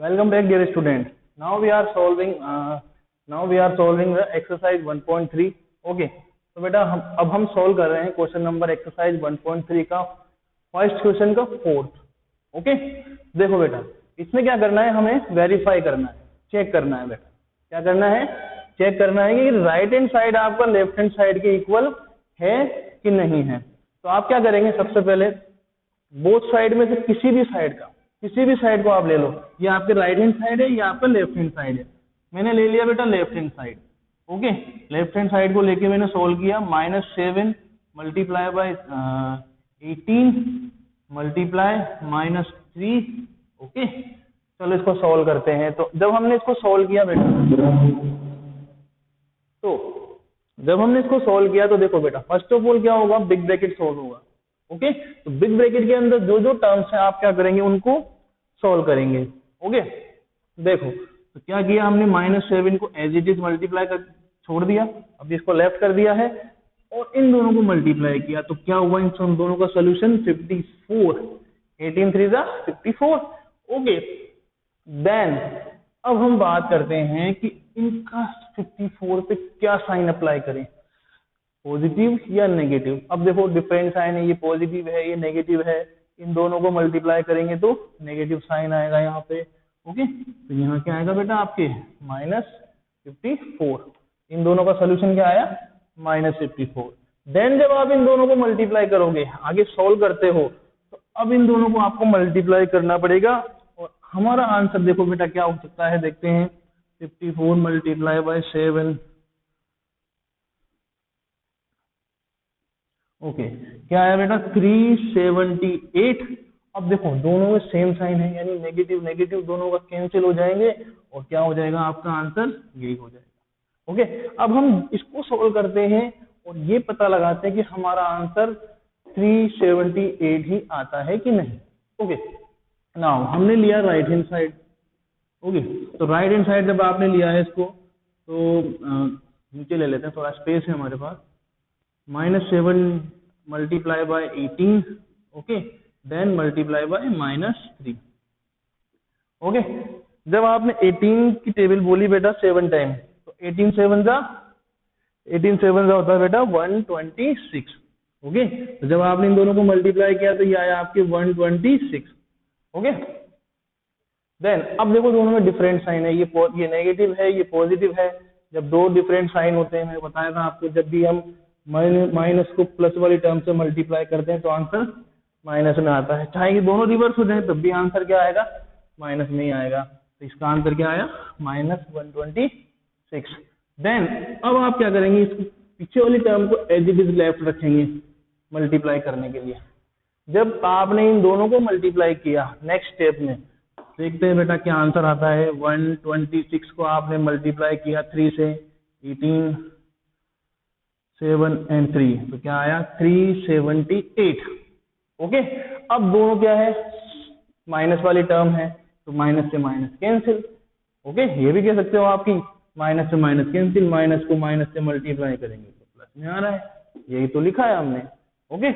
Welcome back, dear student. Now we are solving the exercise 1.3. Okay. तो बेटा अब हम सॉल्व कर रहे हैं क्वेश्चन नंबर एक्सरसाइज 1.3 का फर्स्ट क्वेश्चन का फोर्थ. ओके. देखो बेटा, इसमें क्या करना है, हमें वेरीफाई करना है, चेक करना है बेटा. क्या करना है? चेक करना है कि राइट हैंड साइड आपका लेफ्ट हैंड साइड के इक्वल है कि नहीं है. तो आप क्या करेंगे, सबसे पहले बोथ साइड में से किसी भी साइड को आप ले लो. ये आपके राइट हैंड साइड है, ये आपका लेफ्ट हैंड साइड है. मैंने ले लिया बेटा left hand side. Okay. Left hand side को लेके मैंने सोल्व किया. -7 मल्टीप्लाई बाय 18 मल्टीप्लाई -3. ओके. चलो इसको सोल्व करते हैं. तो जब हमने इसको सोल्व किया बेटा, तो देखो बेटा, फर्स्ट ऑफ ऑल क्या होगा, बिग ब्रैकेट सोल्व होगा. ओके. तो बिग ब्रैकेट के अंदर जो जो टर्म्स हैं आप क्या करेंगे, उनको सोल्व करेंगे. ओके. देखो तो क्या किया हमने, -7 को एज इट इज मल्टीप्लाई कर छोड़ दिया. अब इसको लेफ्ट कर दिया है और इन दोनों को मल्टीप्लाई किया. तो क्या हुआ, इन दोनों का सोल्यूशन 54. 18 3 54. ओके. देन अब हम बात करते हैं कि इनका 54 पे क्या साइन अप्लाई करें, पॉजिटिव या नेगेटिव. अब देखो डिफरेंट साइन है, ये पॉजिटिव है, ये नेगेटिव है. इन दोनों को मल्टीप्लाई करेंगे तो नेगेटिव साइन आएगा यहाँ पे. ओके. तो यहाँ क्या आएगा बेटा आपके -54. इन दोनों का सोल्यूशन क्या आया, -54. देन जब आप इन दोनों को मल्टीप्लाई करोगे, आगे सोल्व करते हो, तो अब इन दोनों को आपको मल्टीप्लाई करना पड़ेगा. और हमारा आंसर देखो बेटा क्या हो सकता है, देखते हैं. 54 मल्टीप्लाई बाय 7. ओके. क्या आया बेटा, 378. अब देखो दोनों में सेम साइन है, यानी नेगेटिव नेगेटिव दोनों का कैंसिल हो जाएंगे और क्या हो जाएगा, आपका आंसर यही हो जाएगा. ओके. अब हम इसको सोल्व करते हैं और ये पता लगाते हैं कि हमारा आंसर 378 ही आता है कि नहीं. ओके. नाउ हमने लिया राइट हैंड साइड. ओके. तो राइट हैंड साइड जब आपने लिया है इसको, तो नीचे ले लेते हैं, थोड़ा स्पेस है हमारे पास. -7 multiply by 18. Okay. Then multiply by -3. Okay. जब आपने 18 की टेबल बोली बेटा 7 टाइम, तो 18 7 होता है बेटा 126. ओके. तो जब आपने इन दोनों को मल्टीप्लाई किया तो ये आया आपके 126. ओके. देन अब देखो दोनों में डिफरेंट साइन है, ये नेगेटिव है, ये पॉजिटिव है. जब दो डिफरेंट साइन होते हैं, मैंने बताया था आपको, जब भी हम माइनस को प्लस वाली टर्म से मल्टीप्लाई करते हैं तो आंसर माइनस में आता है. चाहे ये दोनों रिवर्स हो जाए तब भी आंसर क्या आएगा, माइनस में ही आएगा. तो इसका आंसर क्या आया, -126. देन अब आप क्या करेंगे, इसको पीछे वाली टर्म को एज इट इज लेफ्ट रखेंगे मल्टीप्लाई करने के लिए. जब आपने इन दोनों को मल्टीप्लाई किया, नेक्स्ट स्टेप में देखते हैं बेटा क्या आंसर आता है. 126 को आपने मल्टीप्लाई किया 3 से, 18 7 एंड 3, तो क्या आया 378. ओके. अब दोनों क्या है, माइनस वाली टर्म है, तो माइनस से माइनस कैंसिल. ओके. ये भी कह सकते हो आपकी माइनस से माइनस कैंसिल, माइनस को माइनस से मल्टीप्लाई करेंगे तो प्लस में आ रहा है. यही तो लिखा है हमने. ओके.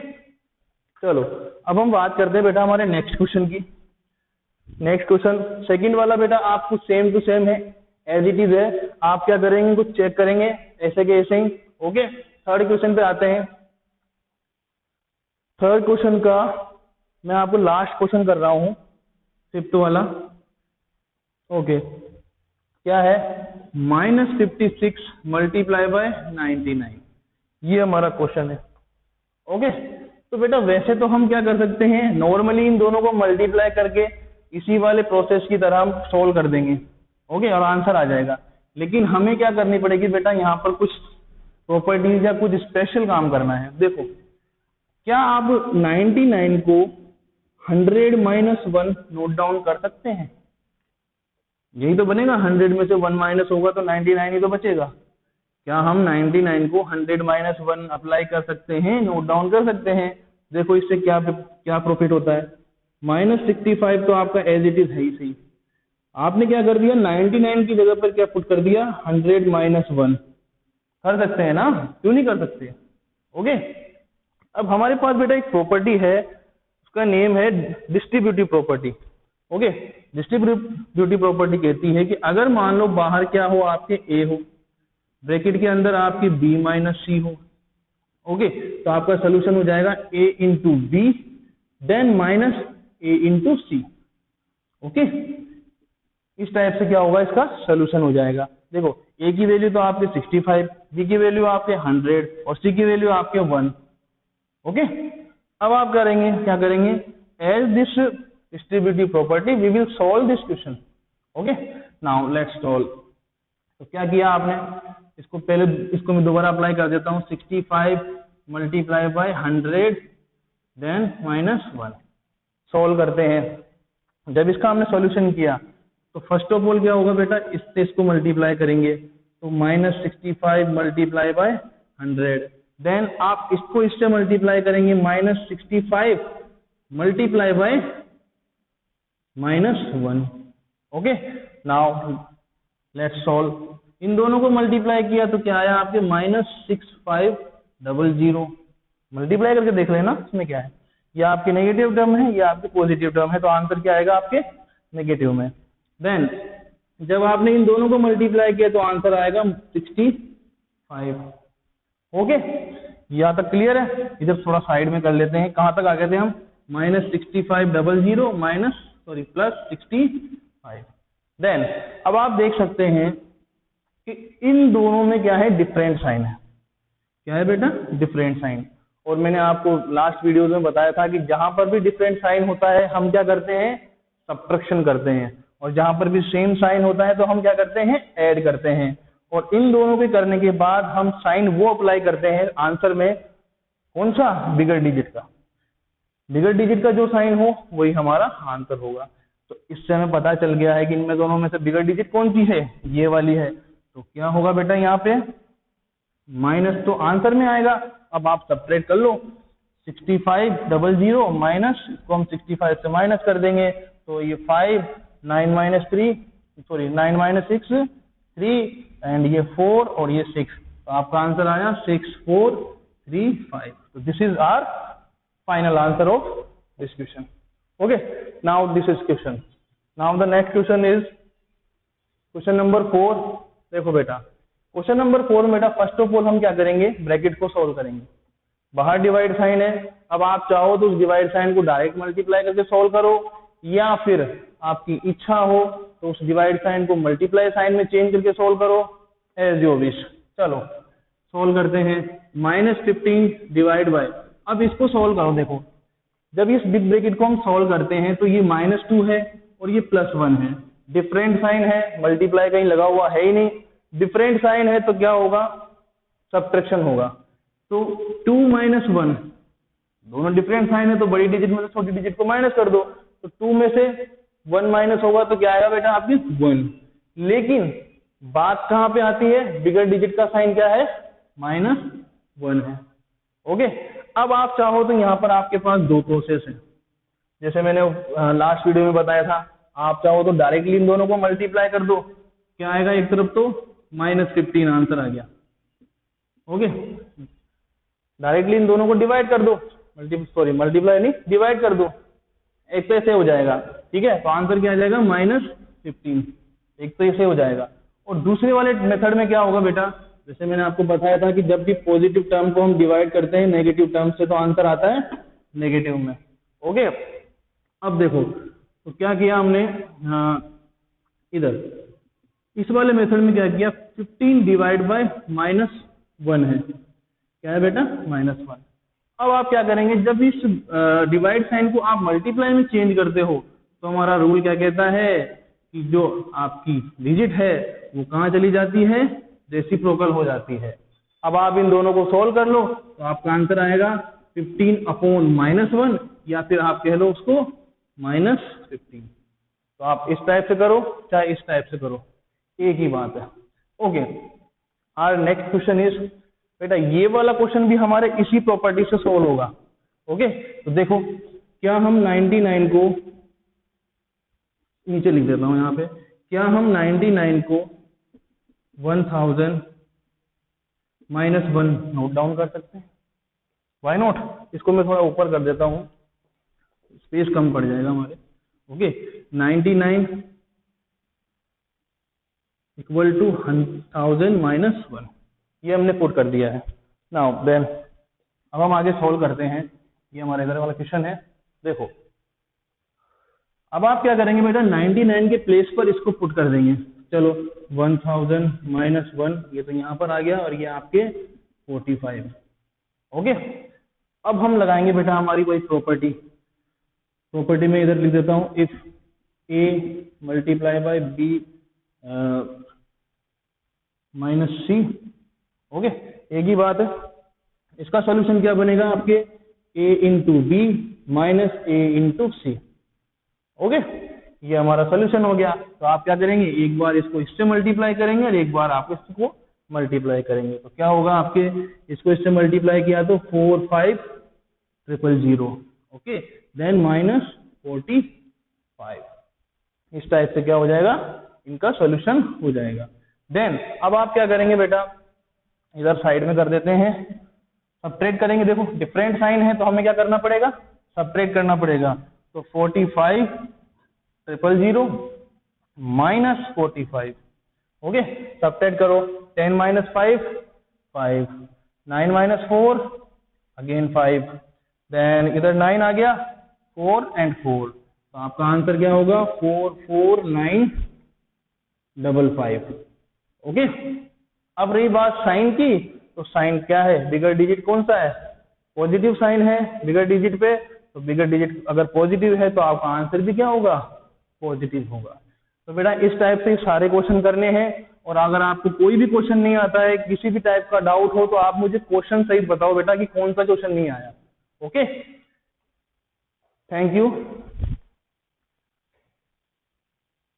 चलो अब हम बात करते हैं बेटा हमारे नेक्स्ट क्वेश्चन की. नेक्स्ट क्वेश्चन सेकंड वाला बेटा आपको सेम टू सेम है, एज इट इज है. आप क्या करेंगे, कुछ चेक करेंगे ऐसे के ऐसे ही. ओके. थर्ड क्वेश्चन पे आते हैं. थर्ड क्वेश्चन का मैं आपको लास्ट क्वेश्चन कर रहा हूं, फिफ्थ वाला. ओके. क्या है, -56 मल्टीप्लाई बाय 99. ये हमारा क्वेश्चन है. ओके. तो बेटा वैसे तो हम क्या कर सकते हैं, नॉर्मली इन दोनों को मल्टीप्लाई करके इसी वाले प्रोसेस की तरह हम सोल्व कर देंगे. ओके. और आंसर आ जाएगा. लेकिन हमें क्या करनी पड़ेगी बेटा, यहाँ पर कुछ प्रॉपर्टीज या कुछ स्पेशल काम करना है. देखो, क्या आप 99 को 100 - 1 नोट डाउन कर सकते हैं? यही तो बनेगा, 100 में से 1 माइनस होगा तो 99 ही तो बचेगा. क्या हम 99 को 100 - 1 अप्लाई कर सकते हैं, नोट डाउन कर सकते हैं? देखो इससे क्या क्या प्रॉफिट होता है. -65 तो आपका एज इट इज है ही सही. आपने क्या कर दिया, 99 की जगह पर क्या पुट कर दिया, 100 - 1. कर सकते हैं ना, क्यों नहीं कर सकते. ओके. अब हमारे पास बेटा एक प्रॉपर्टी है, उसका नेम है distributive property. Okay, distributive property कहती है कि अगर मान लो बाहर क्या हो, आपके ए हो, ब्रैकेट के अंदर आपकी बी माइनस सी हो, ओके, तो आपका सोल्यूशन हो जाएगा ए इंटू बी देन माइनस ए इंटू सी। ओके, इस टाइप से क्या होगा, इसका सोल्यूशन हो जाएगा। देखो ए की वैल्यू तो आपके 65, बी की वैल्यू आपके 100 और सी की वैल्यू आपके 1। ओके, अब आप करेंगे क्या करेंगे, as this distributive property we will solve this question. Okay, now let's solve. तो क्या किया आपने, इसको पहले इसको मैं दोबारा अप्लाई कर देता हूँ, 65 multiply by 100 then minus 1। Solve करते हैं। जब इसका हमने सॉल्यूशन किया तो फर्स्ट ऑफ ऑल क्या होगा बेटा, इससे इसको मल्टीप्लाई करेंगे तो -65 मल्टीप्लाई बाय 100, देन आप इसको इससे मल्टीप्लाई करेंगे -65 multiply by -1। Okay, now let's solve. इन दोनों को मल्टीप्लाई किया तो क्या आया आपके -6500। मल्टीप्लाई करके देख लेना इसमें क्या है, ये आपके नेगेटिव टर्म है, ये आपके पॉजिटिव टर्म है, तो आंसर क्या आएगा आपके नेगेटिव में। देन जब आपने इन दोनों को मल्टीप्लाई किया तो आंसर आएगा 65। ओके, यहाँ तक क्लियर है। इधर थोड़ा साइड में कर लेते हैं, कहां तक आ गए थे हम, -6500 प्लस 65। देन अब आप देख सकते हैं कि इन दोनों में क्या है, डिफरेंट साइन है। क्या है बेटा, डिफरेंट साइन। और मैंने आपको लास्ट वीडियो में बताया था कि जहां पर भी डिफरेंट साइन होता है हम क्या करते हैं, सब्ट्रैक्शन करते हैं, और जहां पर भी सेम साइन होता है तो हम क्या करते हैं, ऐड करते हैं। और इन दोनों के करने के बाद हम साइन वो अप्लाई करते हैं आंसर में, कौन सा, बिगर डिजिट का। बिगर डिजिट का जो साइन हो वही हमारा आंसर होगा। तो इससे हमें पता चल गया है कि इनमें दोनों में से बिगर डिजिट कौन सी है, ये वाली है। तो क्या होगा बेटा, यहाँ पे माइनस तो आंसर में आएगा। अब आप सब्ट्रैक्ट कर लो, 6500 माइनस, इसको हम 65 से माइनस कर देंगे तो ये 5, 9 माइनस 3, सॉरी 9 माइनस 6 3, एंड ये 4 और ये 6, तो आपका आंसर आया 6435। तो this is our final answer of this question. Okay, now this is question. Now the next question is question number 4। देखो बेटा, क्वेश्चन नंबर 4 में बेटा फर्स्ट ऑफ ऑल हम क्या करेंगे, ब्रैकेट को सोल्व करेंगे। बाहर डिवाइड साइन है, अब आप चाहो तो उस डिवाइड साइन को डायरेक्ट मल्टीप्लाई करके सोल्व करो, या फिर आपकी इच्छा हो तो उस डिवाइड साइन को मल्टीप्लाई साइन में चेंज करके सोल्व करो, एज योर विश। चलो सोल्व करते हैं। -15 डिवाइड बाय, अब इसको सोल्व करो। देखो जब इस बिग ब्रैकेट को हम सोल्व करते हैं तो ये -2 है और ये +1 है, डिफरेंट साइन है, मल्टीप्लाई कहीं लगा हुआ है ही नहीं। डिफरेंट साइन है तो क्या होगा, सब्ट्रैक्शन होगा। तो 2 - 1, दोनों डिफरेंट साइन है तो बड़ी डिजिट में से छोटी डिजिट को माइनस कर दो, तो 2 में से 1 माइनस होगा तो क्या आएगा बेटा, आपकी 1। लेकिन बात कहां पे आती है, बिगर डिजिट का साइन क्या है, -1 है। ओके, अब आप चाहो तो यहाँ पर आपके पास दो प्रोसेस है, जैसे मैंने लास्ट वीडियो में बताया था। आप चाहो तो डायरेक्टली इन दोनों को मल्टीप्लाई कर दो, क्या आएगा, एक तरफ तो -15 आंसर आ गया। ओके, डायरेक्टली इन दोनों को डिवाइड कर दो, मल्टीप्लाई नहीं, डिवाइड कर दो, एक तो ऐसे हो जाएगा, ठीक है। तो आंसर क्या आ जाएगा, -15, एक तो ऐसे हो जाएगा। और दूसरे वाले मेथड में क्या होगा बेटा, जैसे मैंने आपको बताया था कि जब भी पॉजिटिव टर्म को हम डिवाइड करते हैं नेगेटिव टर्म से तो आंसर आता है नेगेटिव में। ओके, अब देखो तो क्या किया हमने, इधर इस वाले मेथड में क्या किया, 15 डिवाइड बाय -1 है, क्या है बेटा, -1। अब आप क्या करेंगे, जब इस डिवाइड साइन को आप मल्टीप्लाई में चेंज करते हो तो हमारा रूल क्या कहता है कि जो आपकी डिजिट है वो कहाँ चली जाती है, रेसिप्रोकल हो जाती है। अब आप इन दोनों को सोल्व कर लो तो आपका आंसर आएगा 15/-1, या फिर आप कह लो उसको -15। तो आप इस टाइप से करो चाहे इस टाइप से करो, एक ही बात है। Okay, our next question is, बेटा ये वाला क्वेश्चन भी हमारे इसी प्रॉपर्टी से सोल्व होगा। ओके, तो देखो क्या हम 99 को, नीचे लिख देता हूं यहाँ पे, क्या हम 99 को 1000 -1 नोट डाउन कर सकते हैं, व्हाई नॉट। इसको मैं थोड़ा ऊपर कर देता हूँ, स्पेस कम पड़ जाएगा हमारे। ओके, 99 इक्वल टू 1000 माइनस 1, ये हमने पुट कर दिया है। नाउ देन अब हम आगे सॉल्व करते हैं। ये हमारे इधर वाला क्वेश्चन है। देखो अब आप क्या करेंगे बेटा, 99 के प्लेस पर इसको पुट कर देंगे। चलो 1000 माइनस 1, ये तो यहाँ पर आ गया, और ये आपके 45। ओके, अब हम लगाएंगे बेटा हमारी कोई प्रॉपर्टी। प्रॉपर्टी में इधर लिख देता हूं, if a multiply by b minus c। Okay, एक ही बात है। इसका सॉल्यूशन क्या बनेगा आपके, a into b minus a into c. Okay, ये हमारा सॉल्यूशन हो गया। तो आप क्या करेंगे, एक बार इसको इससे मल्टीप्लाई करेंगे और एक बार आप इसको मल्टीप्लाई करेंगे। तो क्या होगा आपके, इसको इससे मल्टीप्लाई किया तो 45000। Okay, then minus 45। इस टाइप से क्या हो जाएगा, इनका सॉल्यूशन हो जाएगा। देन अब आप क्या करेंगे बेटा, इधर साइड में कर देते हैं, सबट्रैक्ट करेंगे। देखो डिफरेंट साइन है तो हमें क्या करना पड़ेगा, सबट्रैक्ट करना पड़ेगा। तो 45000 माइनस 45। ओके, सबट्रैक्ट करो, 10 माइनस 5 5, 9 माइनस 4 अगेन 5, देन इधर 9 आ गया, 4 एंड 4, तो आपका आंसर क्या होगा 44955। ओके, अब रही बात साइन की, तो साइन क्या है, बिगर डिजिट कौन सा है, पॉजिटिव साइन है बिगर डिजिट पे। तो बिगर डिजिट अगर पॉजिटिव है तो आपका आंसर भी क्या होगा, पॉजिटिव होगा। तो बेटा इस टाइप से सारे क्वेश्चन करने हैं। और अगर आपको कोई भी क्वेश्चन नहीं आता है, किसी भी टाइप का डाउट हो, तो आप मुझे क्वेश्चन सहित बताओ बेटा कि कौन सा क्वेश्चन नहीं आया। Okay, thank you.